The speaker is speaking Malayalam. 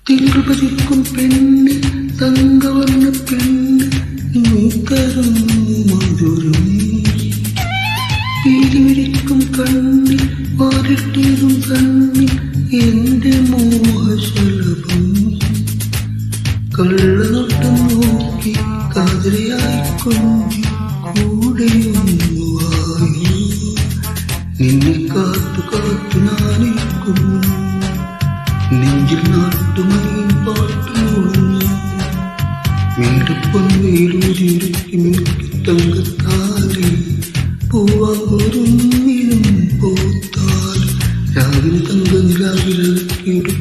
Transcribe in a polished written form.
തിങ്കുപതിക്കും പെണ്ണ് തങ്കവർണ്ണ പെണ്ണ് നീ തരുന്നു മധുരം പീലിവിരിക്കും കണ്ണിൽ മാറിട്ടേതും കണ്ണിൽ എന്റെ മോഹശലഭം കള്ളനോട്ടം നോക്കി കാതരയായിക്കൊണ്ടി കൂടെയൊന്നുവായി നിന്നെ കാത്തു കാത്തു ഞാനിരിക്കുന്നു നെഞ്ചിൽ നാട്ടുമണിയും പാട്ടുമൂടുന്നു മേടപ്പൊൻവേലൂരിരുക്കി മിൽക്കി തങ്കത്താലി പൂവാങ്കൊരുന്നിലും പൂത്താൽ രാവിലെ തങ്ക നിലാവിലക്കിയൊരു